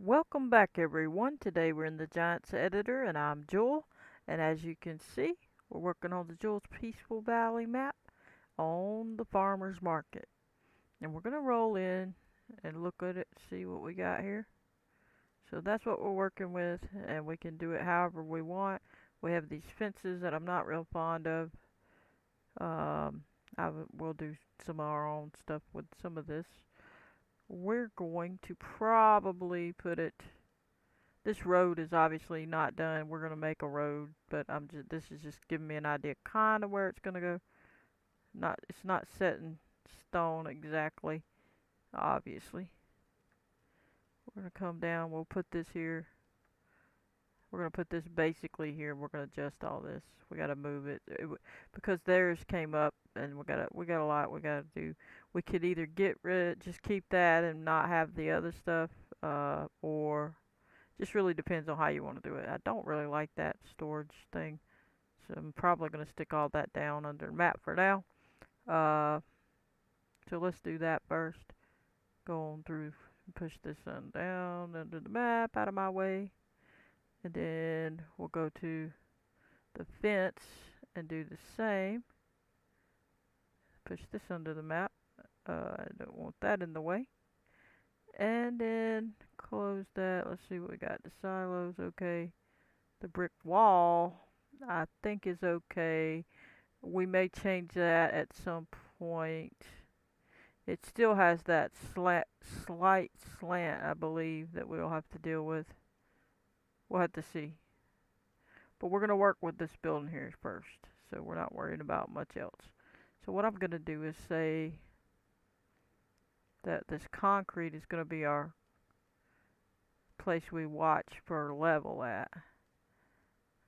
Welcome back everyone. Today we're in the Giants editor and I'm Jewel, and as you can see we're working on the Jewel's Peaceful Valley map on the farmer's market. And we're going to roll in and look at it, see what we got here. So that's what we're working with, and we can do it however we want. We have these fences that I'm not real fond of. Um, we'll do some of our own stuff with some of this. We're going to probably put it. This road is obviously not done. We're gonna make a road, but this is just giving me an idea kind of where it's gonna go. It's not set in stone exactly, obviously. We're gonna come down, we'll put this here. We're gonna put this basically here. We're gonna adjust all this. We gotta move it, because theirs came up, and we got a lot we gotta do. We could either just keep that and not have the other stuff, or just really depends on how you want to do it. I don't really like that storage thing, so I'm probably going to stick all that down under map for now. Uh, so let's do that first. Go on through and push this one down under the map out of my way. And then we'll go to the fence and do the same. Push this under the map. I don't want that in the way. And then close that. Let's see what we got. The silos, okay. The brick wall, I think, is okay. We may change that at some point. It still has that slight slant, I believe, that we'll have to deal with. We'll have to see. But we're going to work with this building here first, so we're not worrying about much else. So what I'm going to do is say that this concrete is going to be our place we watch for level at.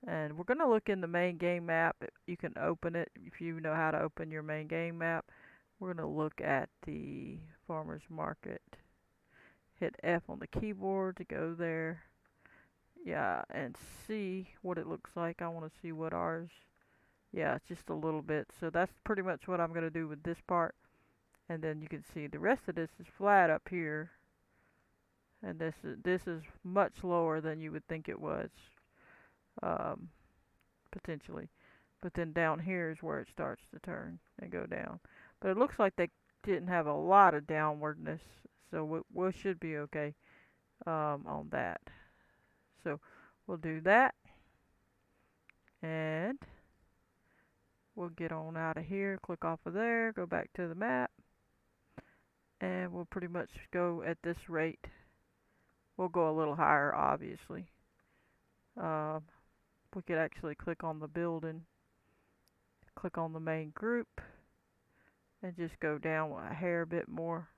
And we're going to look in the main game map. You can open it if you know how to open your main game map. We're going to look at the farmer's market. Hit F on the keyboard to go there. Yeah, and see what it looks like. I want to see what ours. Yeah, it's just a little bit. So that's pretty much what I'm going to do with this part. And then you can see the rest of this is flat up here. And this is much lower than you would think it was. Um, Potentially. But then down here is where it starts to turn and go down. But it looks like they didn't have a lot of downwardness, so we should be okay on that. So we'll do that, and we'll get on out of here, click off of there, go back to the map, and we'll pretty much go at this rate. We'll go a little higher, obviously. Um, we could actually click on the building, click on the main group, and just go down a hair bit more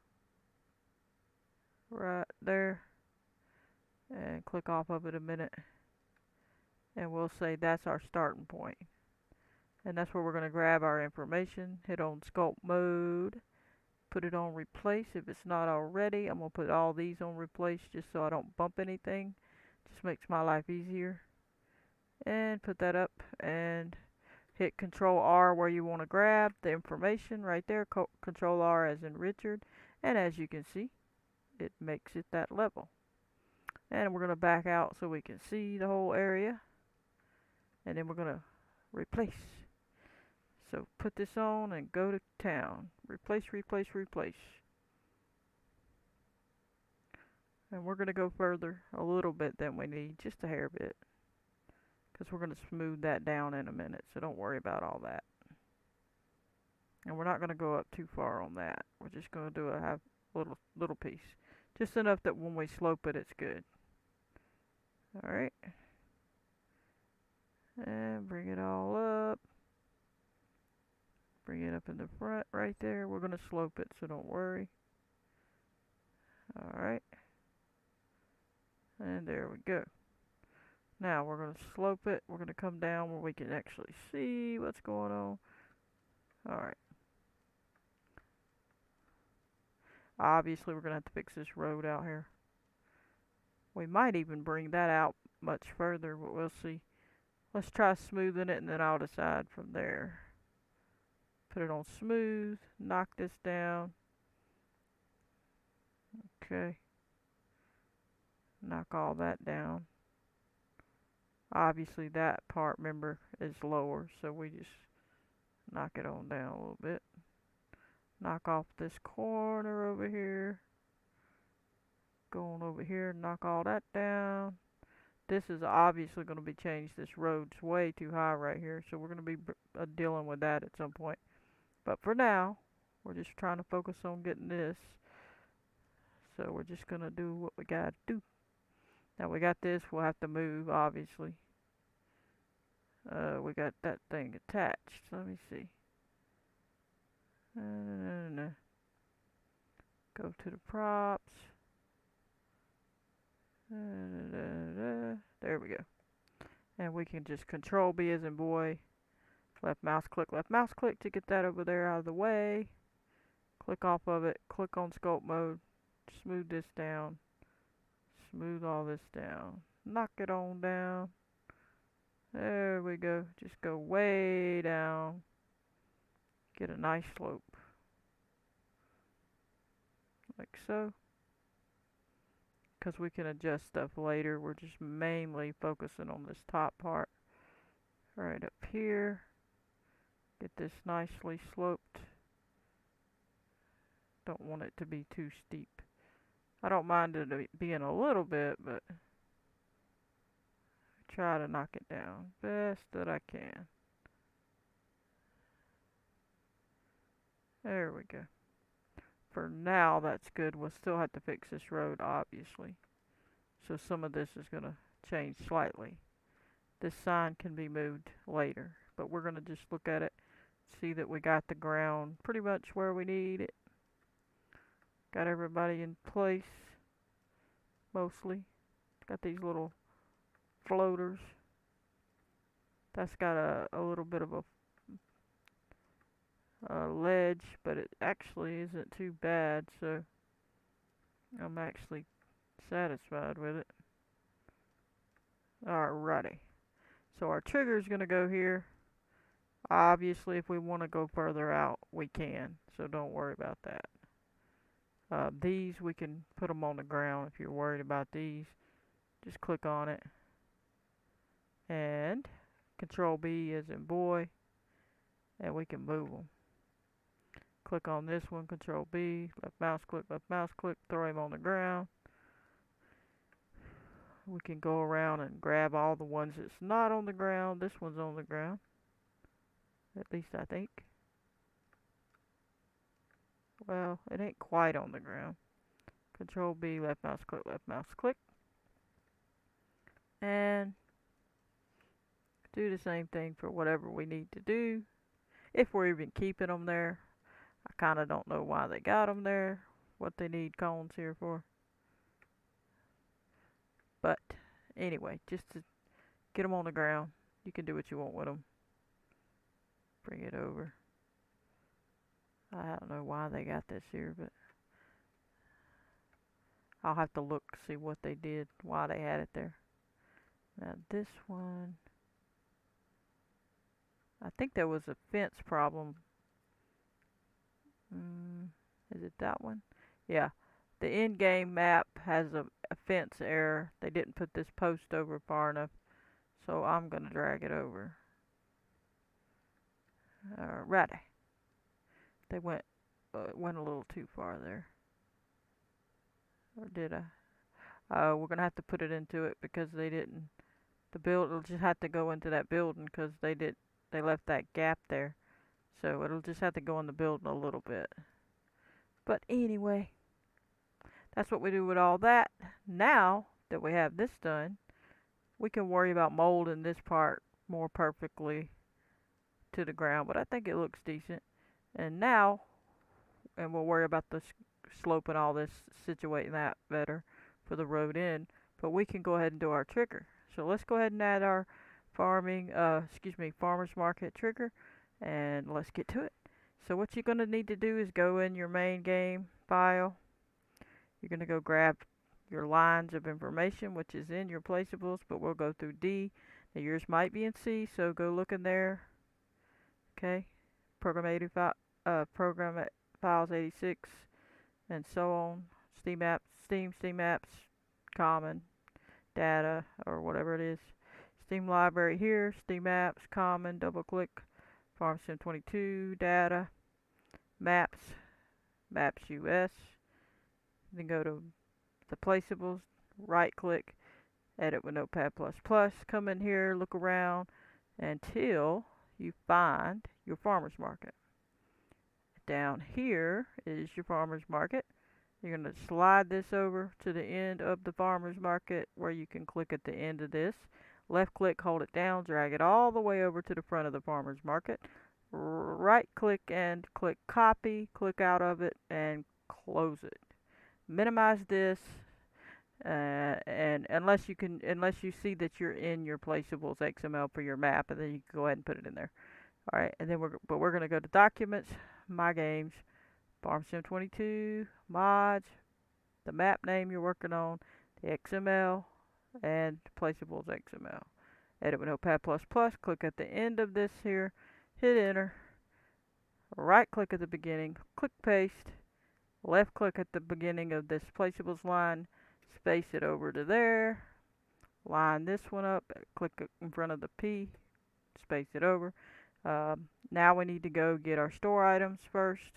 right there, and click off of it a minute, and we'll say that's our starting point, and that's where we're going to grab our information. Hit on sculpt mode, put it on replace if it's not already. I'm going to put all these on replace just so I don't bump anything. Just makes my life easier. And put that up and hit Control R where you want to grab the information right there. Control R as in Richard, and as you can see, it makes it that level. And we're going to back out so we can see the whole area, and then we're going to replace. So put this on and go to town. Replace, replace, replace. And we're going to go further a little bit than we need, just a hair bit, because we're going to smooth that down in a minute, so don't worry about all that. And we're not going to go up too far on that. We're just going to do a half little piece, just enough that when we slope it, it's good. All right, and bring it all up. Bring it up in the front right there. We're going to slope it, so don't worry. All right, and there we go. Now we're going to slope it. We're going to come down where we can actually see what's going on. All right. Obviously, we're going to have to fix this road out here. We might even bring that out much further, but we'll see. Let's try smoothing it, and then I'll decide from there. Put it on smooth. Knock this down. Okay. Knock all that down. Obviously that part, remember, is lower, so we just knock it on down a little bit. Knock off this corner over here. Go on over here and knock all that down. This is obviously going to be changed. This road's way too high right here, so we're going to be dealing with that at some point. But for now, we're just trying to focus on getting this. So we're just going to do what we got to do. Now we got this, we'll have to move, obviously. We got that thing attached. Let me see. Go to the props. There we go. And we can just control B as in boy. Left mouse click to get that over there out of the way. Click off of it, click on sculpt mode, smooth this down, smooth all this down, knock it on down. There we go. Just go way down. Get a nice slope. Like so. Because we can adjust stuff later. We're just mainly focusing on this top part. Right up here. Get this nicely sloped. Don't want it to be too steep. I don't mind it being a little bit, but try to knock it down best that I can. There we go. For now, that's good. We'll still have to fix this road, obviously. So some of this is going to change slightly. This sign can be moved later, but we're going to just look at it, see that we got the ground pretty much where we need it. Got everybody in place, mostly. Got these little floaters. That's got a little bit of a ledge, but it actually isn't too bad, so I'm actually satisfied with it. Alrighty. So our trigger is going to go here. Obviously, if we want to go further out, we can, so don't worry about that. These, we can put them on the ground if you're worried about these. Just click on it. And Control B as in boy. And we can move them. Click on this one, Control B, left mouse click, throw him on the ground. We can go around and grab all the ones that's not on the ground. This one's on the ground. At least I think. Well, it ain't quite on the ground. Control B, left mouse click. And do the same thing for whatever we need to do. If we're even keeping them there. I kind of don't know why they got them there. What they need cones here for. But anyway, just to get them on the ground. You can do what you want with them. Bring it over. I don't know why they got this here, but I'll have to look, see what they did, why they had it there. Now this one, I think there was a fence problem. Is it that one? Yeah. The in-game map has a fence error. They didn't put this post over far enough, so I'm going to drag it over. Alrighty. They went a little too far there. Or did I? We're going to have to put it into it because they didn't. The build will just have to go into that building because they left that gap there. So it'll just have to go in the building a little bit. But anyway, that's what we do with all that. Now that we have this done, we can worry about molding this part more perfectly to the ground. But I think it looks decent. And now, and we'll worry about the slope and all this, situating that better for the road end. But we can go ahead and do our trigger. So let's go ahead and add our farmer's market trigger, and let's get to it. So what you're going to need to do is go in your main game file. You're going to go grab your lines of information, which is in your placeables, but we'll go through D. Now yours might be in C, so go look in there. Okay, program files 86, and so on. Steam apps, common, data, or whatever it is. Steam library here, Steam apps, common, double click, FS22, data, maps, maps US. Then go to the placeables, right click, edit with Notepad++, come in here, look around until you find your farmer's market. Down here is your farmer's market. You're going to slide this over to the end of the farmer's market where you can click at the end of this. Left click, hold it down, drag it all the way over to the front of the farmer's market. Right click and click copy, click out of it and close it. Minimize this, and unless you see that you're in your placeables XML for your map, and then you can go ahead and put it in there. All right, and then we're going to go to Documents, My Games, FS22, Mods, the map name you're working on, the XML, and Placeables XML. Edit with Notepad++, click at the end of this here, hit enter, right click at the beginning, click paste, left click at the beginning of this Placeables line, space it over to there, line this one up, click in front of the P, space it over. Now we need to go get our store items first,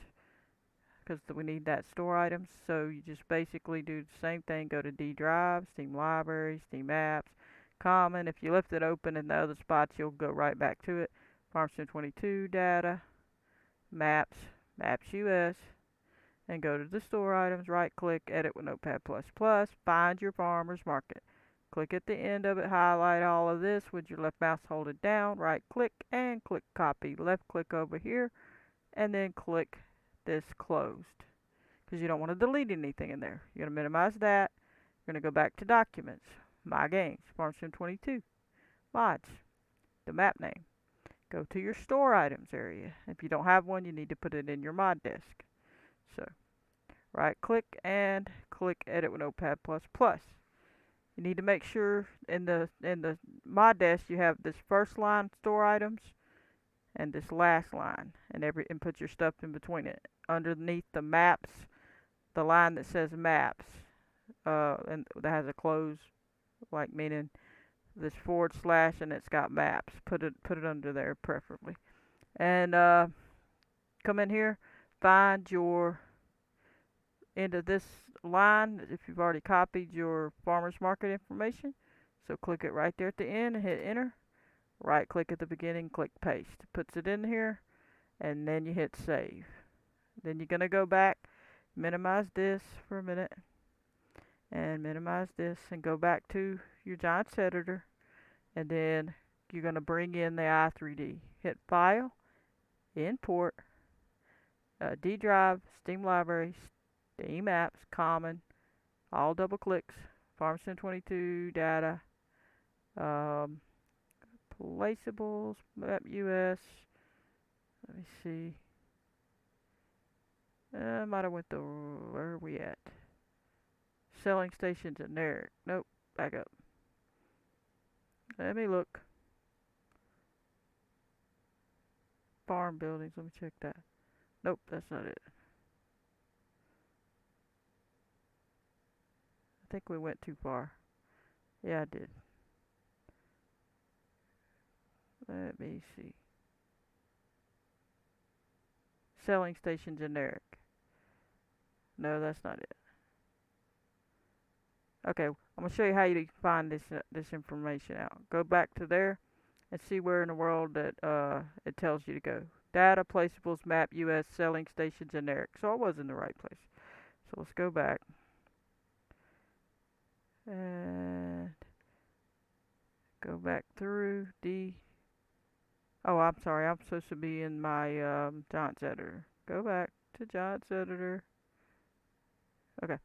because we need that store items. So you just basically do the same thing. Go to D drive, Steam library, Steam apps, common. If you left it open in the other spots, you'll go right back to it. FS22 data, maps, maps US, and go to the store items. Right click, edit with Notepad++. Find your farmer's market. Click at the end of it, highlight all of this with your left mouse, hold it down, right click and click copy. Left click over here and then click this closed, because you don't want to delete anything in there. You're going to minimize that. You're going to go back to Documents, My Games, FS22, Mods, the map name. Go to your store items area. If you don't have one, you need to put it in your mod desk. So right click and click edit with Notepad++. You need to make sure in the mod desk you have this first line store items and this last line, and put your stuff in between it. Underneath the maps, the line that says maps, and that has a close, like meaning this / and it's got maps. Put it under there preferably, and come in here, find your end of this line if you've already copied your farmer's market information. So click it right there at the end and hit enter. Right click at the beginning, click paste. It puts it in here, and then you hit save. Then you're going to go back, minimize this for a minute, and minimize this, and go back to your Giants editor, and then you're going to bring in the i3D. Hit File, Import, D drive, Steam library, Steam apps, common, all double clicks, FS22 data, placeables, map US. Let me see. I might have went to, where are we at? Selling station generic. Nope, back up. Let me look. Farm buildings, let me check that. Nope, that's not it. I think we went too far. Yeah, I did. Let me see. Selling station generic. No, that's not it. Okay, I'm gonna show you how you find this information out. Go back to there and see where in the world that it tells you to go. Data, placeables, map, US, selling station generic. So I was in the right place. So let's go back. And go back through D. Oh, I'm sorry. I'm supposed to be in my Giants editor. Go back to Giants editor. Okay.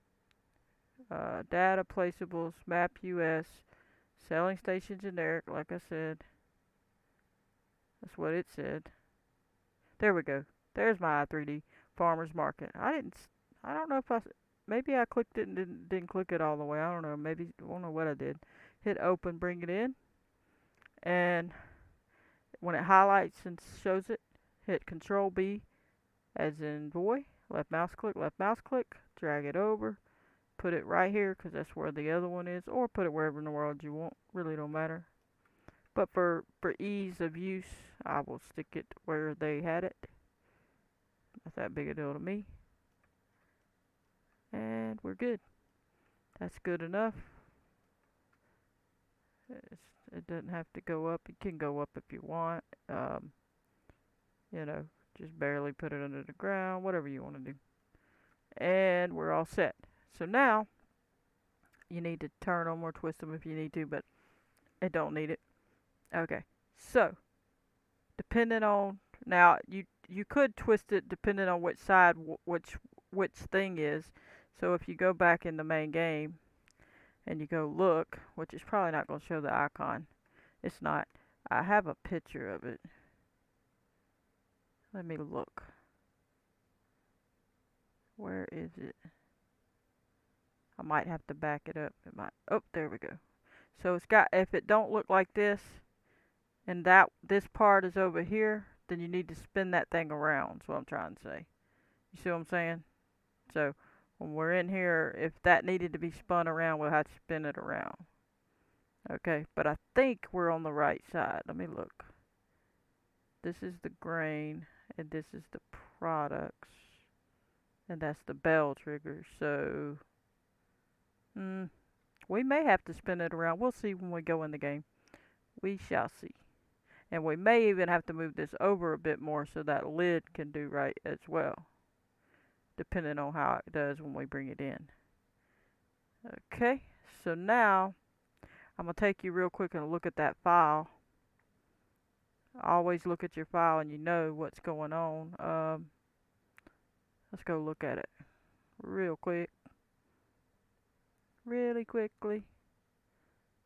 Data, placeables, map US, selling station generic, like I said. That's what it said. There we go. There's my i3D farmer's market. I don't know if maybe I clicked it and didn't click it all the way. I don't know. Maybe, I don't know what I did. Hit open, bring it in. And when it highlights and shows it, hit Control B as in boy. Left mouse click, drag it over. put it right here because that's where the other one is, or put it wherever in the world you want. Really don't matter. But for ease of use, I will stick it where they had it. Not that big a deal to me. And we're good. That's good enough. It doesn't have to go up. It can go up if you want. You know, just barely put it under the ground, whatever you want to do. And we're all set. So now you need to turn them or twist them if you need to, but it don't need it. Okay. So depending on now you could twist it depending on which side which thing is. So if you go back in the main game and you go look, which is probably not going to show the icon. It's not. I have a picture of it. Let me look. Where is it? I might have to back it up. It might. Oh, there we go. So it's got. If it don't look like this, and this part is over here, then you need to spin that thing around. That's what I'm trying to say. You see what I'm saying? So when we're in here, if that needed to be spun around, we'll have to spin it around. Okay, but I think we're on the right side. Let me look. This is the grain, and this is the products, and that's the bell trigger. So, we may have to spin it around. We'll see when we go in the game. We shall see. And we may even have to move this over a bit more so that lid can do right as well, depending on how it does when we bring it in. Okay, so now I'm going to take you real quick and look at that file. Always look at your file and you know what's going on. Let's go look at it real quick. Really quickly.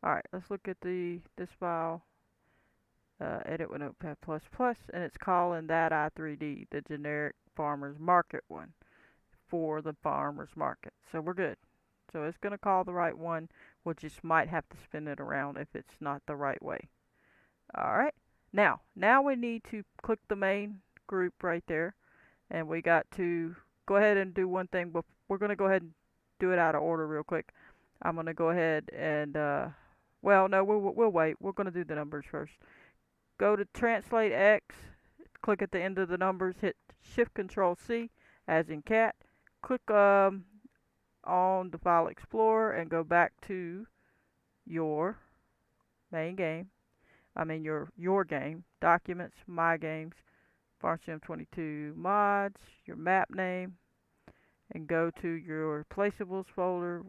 Alright, let's look at this file. Edit with Notepad++, and it's calling that i3D, the generic farmer's market one, for the farmer's market. So we're good. So it's going to call the right one. We'll just might have to spin it around if it's not the right way. Alright, now we need to click the main group right there, and we got to go ahead and do one thing, but we're going to go ahead and do it out of order real quick. I'm going to go ahead and, well, no, we'll wait. We're going to do the numbers first. Go to Translate X, click at the end of the numbers, hit Shift Control C, as in cat. Click on the File Explorer and go back to your main game. I mean your game, Documents, My Games, FS22 Mods, your map name, and go to your Placeables folder,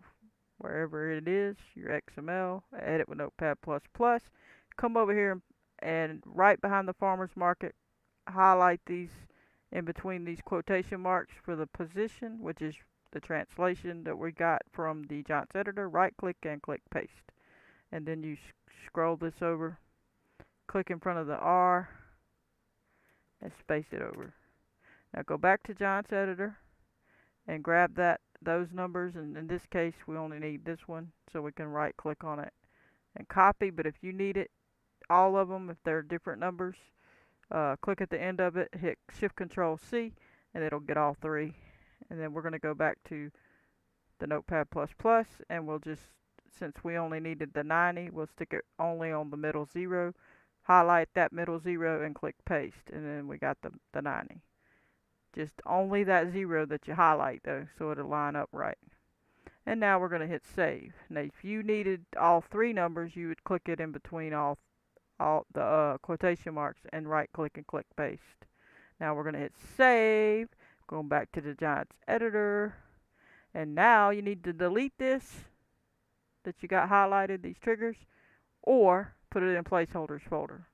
wherever it is, your XML, edit with Notepad++. Come over here and right behind the farmer's market, highlight these in between these quotation marks for the position, which is the translation that we got from the Giants editor. Right click and click paste. And then you scroll this over, click in front of the R, and space it over. Now go back to Giants editor and grab those numbers, and in this case we only need this one, so we can right click on it and copy. But if you need it, all of them, if they're different numbers, click at the end of it, hit Shift Control C, and it'll get all three. And then we're going to go back to the Notepad++, and we'll just, since we only needed the 90, we'll stick it only on the middle 0, highlight that middle 0 and click paste, and then we got the 90. Just only that 0 that you highlight though, so it'll line up right. And now we're going to hit save. Now if you needed all three numbers, you would click it in between all the quotation marks and right click and click paste. Now we're going to hit save, going back to the Giants editor, and now you need to delete this that you got highlighted, these triggers, or put it in placeholders folder.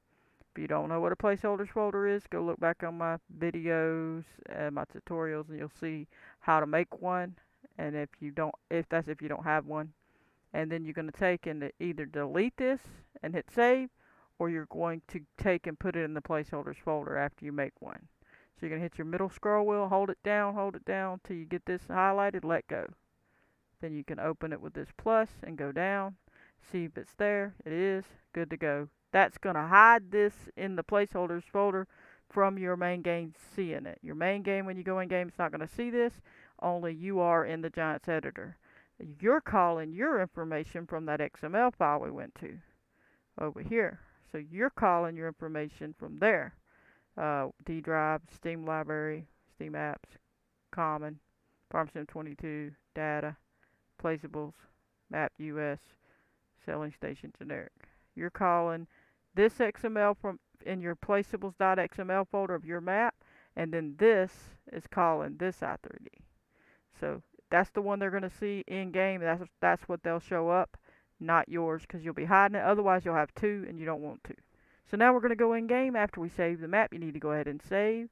If you don't know what a placeholders folder is, go look back on my videos and my tutorials and you'll see how to make one. And if you don't have one, and then you're going to take and either delete this and hit save, or you're going to take and put it in the placeholders folder after you make one. So you're going to hit your middle scroll wheel, hold it down till you get this highlighted, let go. Then you can open it with this plus and go down, see if it's there. It is, good to go. That's going to hide this in the placeholders folder from your main game seeing it. Your main game, when you go in game, it's not going to see this. Only you are in the Giants editor. You're calling your information from that XML file we went to over here. So you're calling your information from there. D drive, Steam library, Steam apps, common, FS22, data, placeables, map US, selling station generic. You're calling this XML from in your placeables.xml folder of your map, and then this is calling this I3D. So that's the one they're going to see in game. That's what they'll show up, not yours, because you'll be hiding it. Otherwise, you'll have two, and you don't want to. So now we're going to go in game. After we save the map, you need to go ahead and save,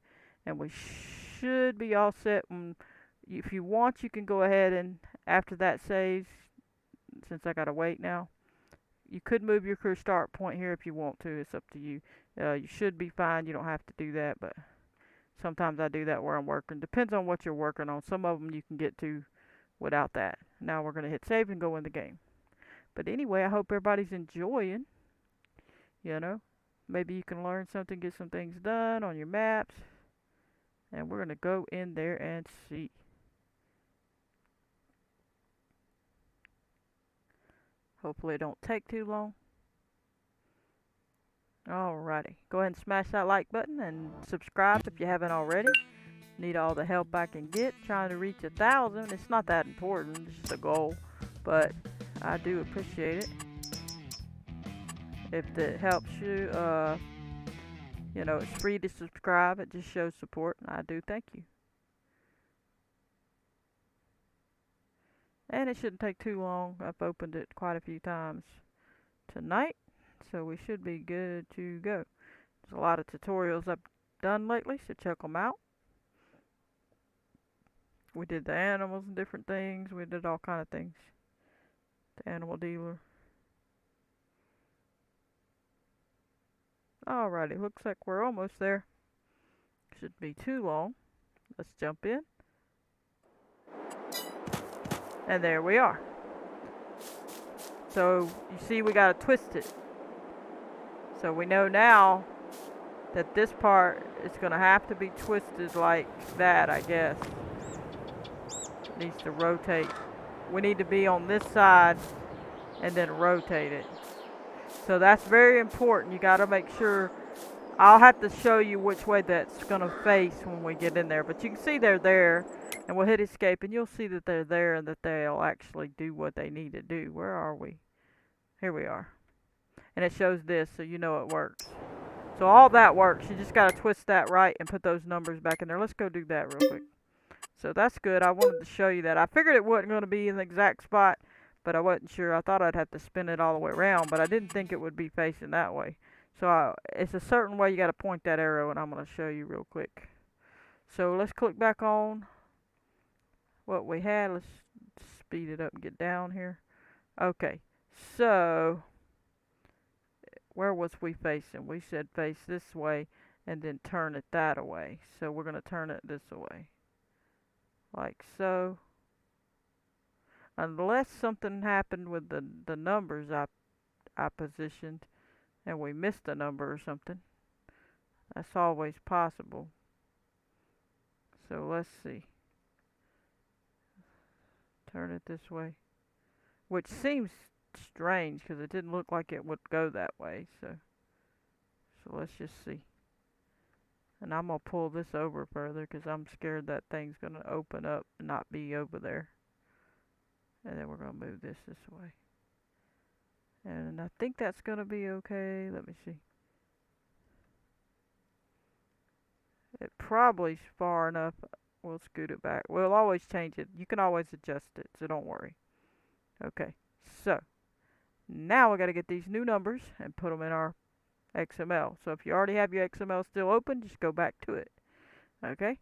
and we should be all set. If you want, you can go ahead and after that saves, since I gotta wait now, you could move your crew start point here if you want to. It's up to you. You should be fine. You don't have to do that, but sometimes I do that where I'm working. Depends on what you're working on. Some of them you can get to without that. Now we're going to hit save and go in the game. But anyway, I hope everybody's enjoying. You know, maybe you can learn something, get some things done on your maps. And we're going to go in there and see. Hopefully it don't take too long. Alrighty, go ahead and smash that like button and subscribe if you haven't already. Need all the help I can get trying to reach 1,000. It's not that important, it's just a goal, but I do appreciate it. If it helps you, you know, it's free to subscribe. It just shows support, and I do thank you. And it shouldn't take too long. I've opened it quite a few times tonight, so we should be good to go. There's a lot of tutorials I've done lately, so check them out. We did the animals and different things. We did all kind of things. The animal dealer. Alrighty, looks like we're almost there. Shouldn't be too long. Let's jump in. And there we are. So you see we gotta twist it. So we know now that this part is gonna have to be twisted like that, I guess. It needs to rotate. We need to be on this side and then rotate it. So that's very important. You gotta make sure. I'll have to show you which way that's gonna face when we get in there, but you can see they're there, and we'll hit escape and you'll see that they're there and that they'll actually do what they need to do. Where are we? Here we are. And it shows this, so you know it works. So all that works. You just gotta twist that right and put those numbers back in there. Let's go do that real quick. So that's good. I wanted to show you that. I figured it wasn't going to be in the exact spot, but I wasn't sure. I thought I'd have to spin it all the way around, but I didn't think it would be facing that way. So it's a certain way you got to point that arrow, and I'm going to show you real quick. So let's click back on what we had. Let's speed it up and get down here. Okay, so where was we facing? We said face this way and then turn it that way. So we're going to turn it this way. Like so. Unless something happened with the numbers I positioned and we missed a number or something. That's always possible. So let's see. Turn it this way. Which seems strange because it didn't look like it would go that way. So let's just see. And I'm going to pull this over further because I'm scared that thing's going to open up and not be over there. And then we're going to move this way. And I think that's going to be okay. Let me see. It probably's far enough. We'll scoot it back. We'll always change it. You can always adjust it, so don't worry. Okay, so now we got to get these new numbers and put them in our XML. So if you already have your XML still open, just go back to it. Okay?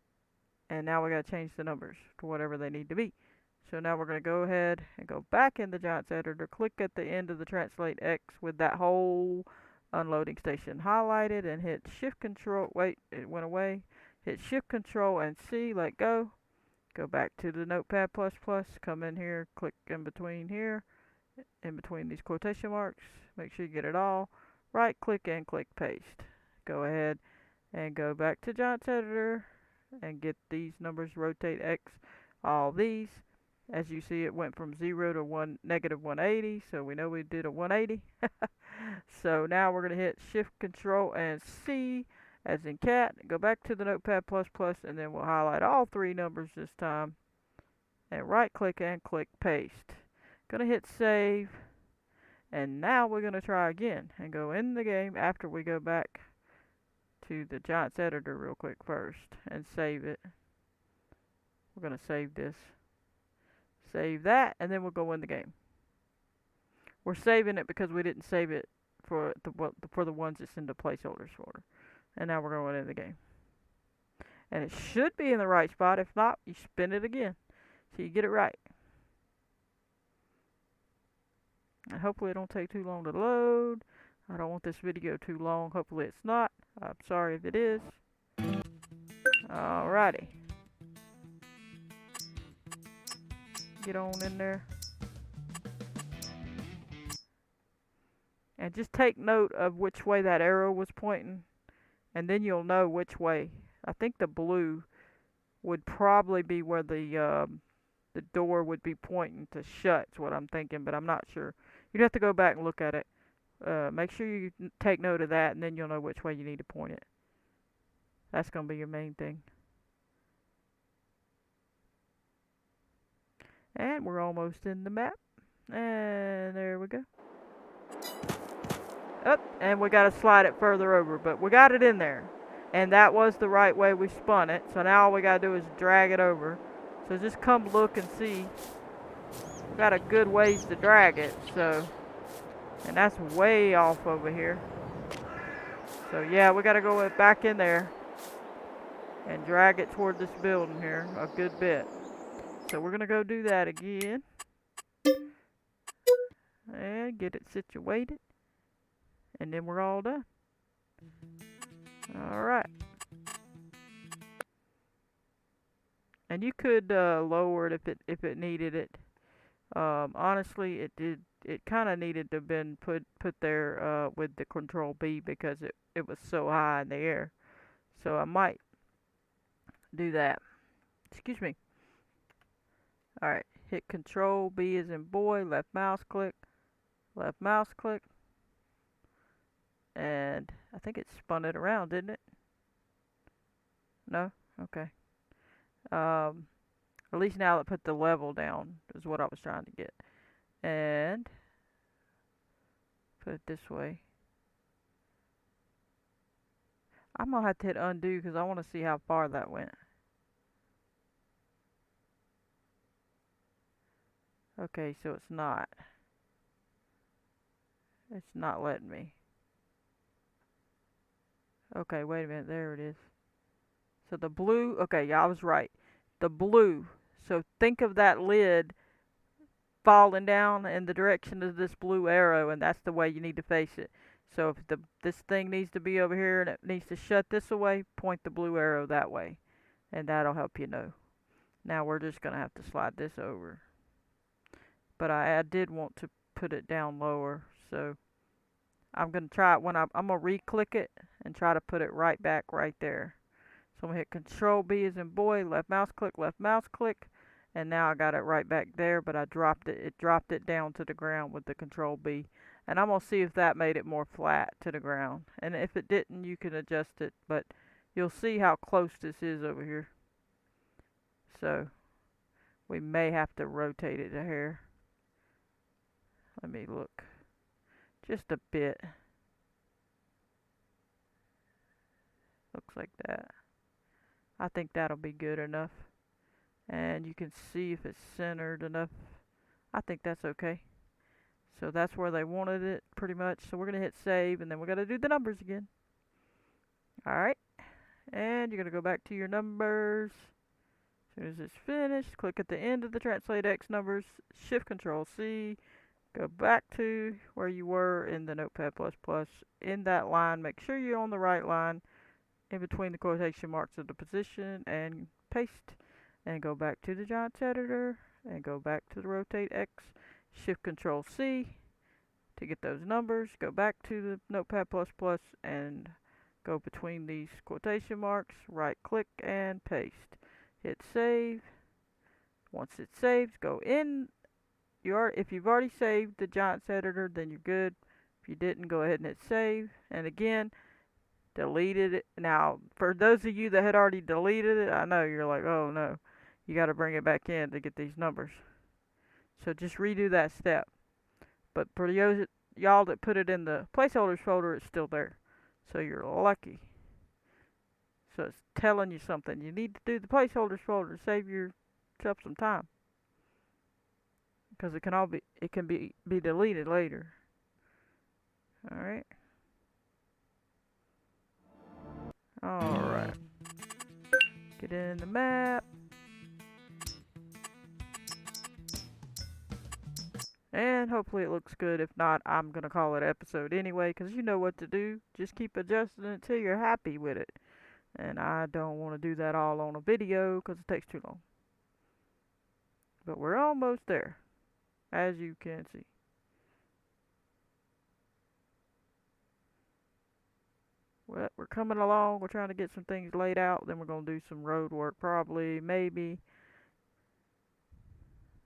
And now we got to change the numbers to whatever they need to be. So now we're going to go ahead and go back in the Giants editor, click at the end of the translate X with that whole unloading station highlighted, and hit shift control. Wait, it went away. Hit shift control and C, let go. Go back to the Notepad++, come in here, click in between here, in between these quotation marks. Make sure you get it all. Right click and click paste. Go ahead and go back to Giants editor and get these numbers, rotate X, all these. As you see, it went from 0 to negative 180, so we know we did a 180. So now we're going to hit Shift, Control, and C as in cat. Go back to the Notepad++, and then we'll highlight all three numbers this time. And right click and click Paste. Gonna hit Save. And now we're gonna try again and go in the game after we go back to the Giants editor real quick first and save it. We're gonna save this. Save that, and then we'll go in the game. We're saving it because we didn't save it for the ones that's in the placeholders folder. And now we're going in the game. And it should be in the right spot. If not, you spin it again so you get it right. And hopefully it don't take too long to load. I don't want this video too long. Hopefully it's not. I'm sorry if it is. Alrighty. Get on in there. And just take note of which way that arrow was pointing. And then you'll know which way. I think the blue would probably be where the door would be pointing to shut. Is what I'm thinking, but I'm not sure. You'd have to go back and look at it. Make sure you take note of that, and then you'll know which way you need to point it. That's going to be your main thing. And we're almost in the map. And there we go. Up, and we got to slide it further over, but we got it in there. And that was the right way we spun it. So now all we got to do is drag it over. So just come look and see. We got a good ways to drag it, so. And that's way off over here. So yeah, we got to go back in there and drag it toward this building here a good bit. So we're going to go do that again. And get it situated. And then we're all done. Alright. And you could lower it if it needed it. Honestly, it kind of needed to have been put there with the Control B because it was so high in the air. So I might do that. Excuse me. Alright, hit Control B as in boy, left mouse click, and I think it spun it around, didn't it? No? Okay. At least now it put the level down is what I was trying to get. And put it this way. I'm going to have to hit undo because I want to see how far that went. Okay, so it's not. It's not letting me. Okay, wait a minute. There it is. So the blue. Okay, yeah, I was right. The blue. So think of that lid falling down in the direction of this blue arrow, and that's the way you need to face it. So if this thing needs to be over here and it needs to shut this away, point the blue arrow that way, and that'll help you know. Now we're just going to have to slide this over. But I did want to put it down lower, so I'm going to try it when I'm going to re-click it and try to put it right back right there. So I'm going to hit Control B as in boy, left mouse click, and now I got it right back there, but I dropped it. It dropped it down to the ground with the Control B. And I'm going to see if that made it more flat to the ground. And if it didn't, you can adjust it, but you'll see how close this is over here. So we may have to rotate it a hair. Let me look. Just a bit. Looks like that. I think that'll be good enough. And you can see if it's centered enough. I think that's okay. So that's where they wanted it pretty much. So we're going to hit save, and then we're going to do the numbers again. Alright. And you're going to go back to your numbers. As soon as it's finished, click at the end of the Translate X numbers, Shift Control C. Go back to where you were in the Notepad++. In that line, make sure you're on the right line in between the quotation marks of the position and paste. And go back to the Giants editor and go back to the Rotate X. Shift Control C to get those numbers. Go back to the Notepad++ and go between these quotation marks. Right click and paste. Hit save. Once it saves, go in. If you've already saved the Giants editor, then you're good. If you didn't, go ahead and hit save. And again, deleted it. Now, for those of you that had already deleted it, I know you're like, oh no, you got to bring it back in to get these numbers. So just redo that step. But for y'all that put it in the placeholders folder, it's still there. So you're lucky. So it's telling you something. You need to do the placeholders folder to save yourself some time. Because it can be deleted later. Alright. Alright. Get in the map. And hopefully it looks good. If not, I'm going to call it an episode anyway, because you know what to do. Just keep adjusting it until you're happy with it. And I don't want to do that all on a video because it takes too long. But we're almost there, as you can see. Well, we're coming along. We're trying to get some things laid out. Then we're going to do some road work probably, maybe.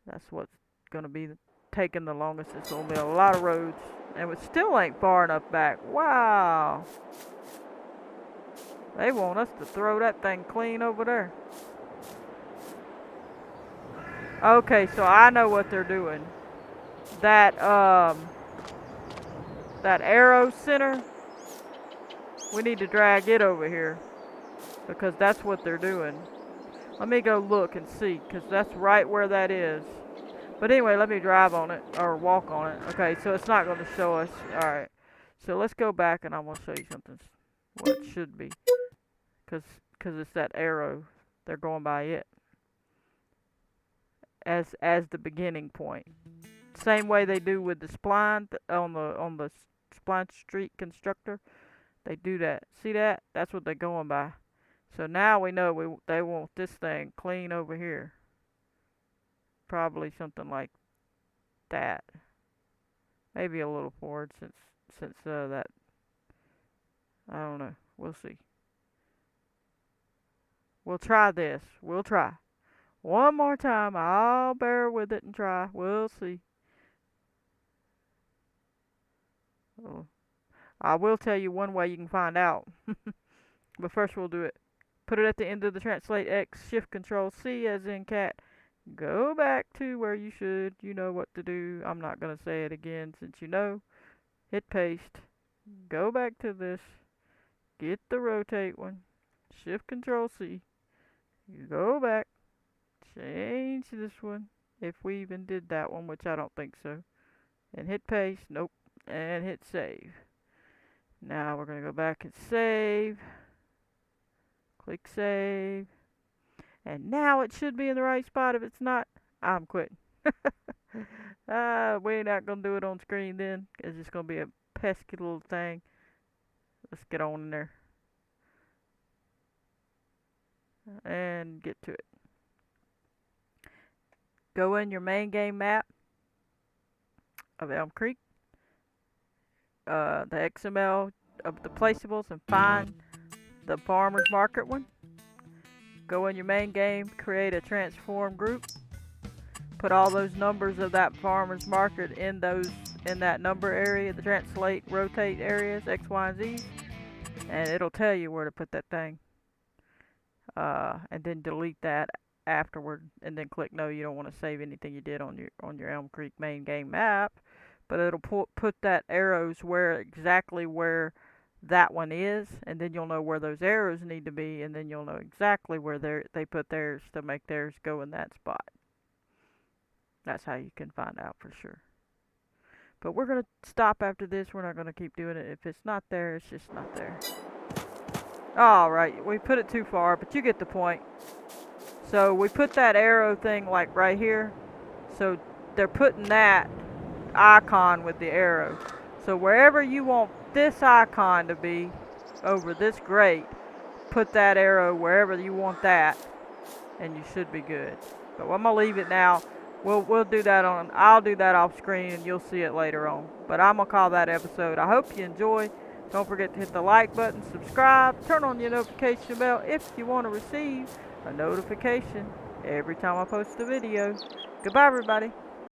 That's what's going to be taking the longest. It's going to be a lot of roads. And it still ain't far enough back. Wow. They want us to throw that thing clean over there. Okay, so I know what they're doing. That arrow center, we need to drag it over here. Because that's what they're doing. Let me go look and see, because that's right where that is. But anyway, let me drive on it, or walk on it. Okay, so it's not going to show us. Alright, so let's go back and I'm going to show you something. What it should be. Because it's that arrow. They're going by it. As the beginning point. Same way they do with the spline on the spline street constructor. They do that. See that? That's what they're going by. So now we know they want this thing clean over here. Probably something like that. Maybe a little forward since that. I don't know. We'll see. We'll try this. We'll try. One more time. I'll bear with it and try. We'll see. Oh. I will tell you one way you can find out. But first we'll do it. Put it at the end of the translate X, shift control C as in cat. Go back to where you should. You know what to do. I'm not going to say it again since you know. Hit paste. Go back to this. Get the rotate one. Shift control C. You go back. Change this one. If we even did that one, which I don't think so. And hit paste. Nope. And hit save. Now we're going to go back and save. Click save. And now it should be in the right spot. If it's not, I'm quitting. We're not going to do it on screen then. It's just going to be a pesky little thing. Let's get on in there. And get to it. Go in your main game map of Elm Creek. The XML of the placeables and find the farmer's market one. Go in your main game, create a transform group. Put all those numbers of that farmer's market in that number area, the translate, rotate areas, X, Y, and Z, and it'll tell you where to put that thing. And then delete that afterward, and then click no. You don't want to save anything you did on your Elm Creek main game map, but it'll put that arrows exactly where that one is, and then you'll know where those arrows need to be, and then you'll know exactly where they put theirs to make theirs go in that spot. That's how you can find out for sure. But we're going to stop after this. We're not going to keep doing it. If it's not there, it's just not there. Alright, we put it too far, but you get the point. So we put that arrow thing like right here. So they're putting that icon with the arrow. So wherever you want this icon to be over this grate, put that arrow wherever you want that, and you should be good. But I'm gonna leave it now. We'll do that I'll do that off screen, and you'll see it later on. But I'm gonna call that episode. I hope you enjoy. Don't forget to hit the like button, subscribe, turn on your notification bell if you want to receive a notification. every time I post a video. Goodbye, everybody.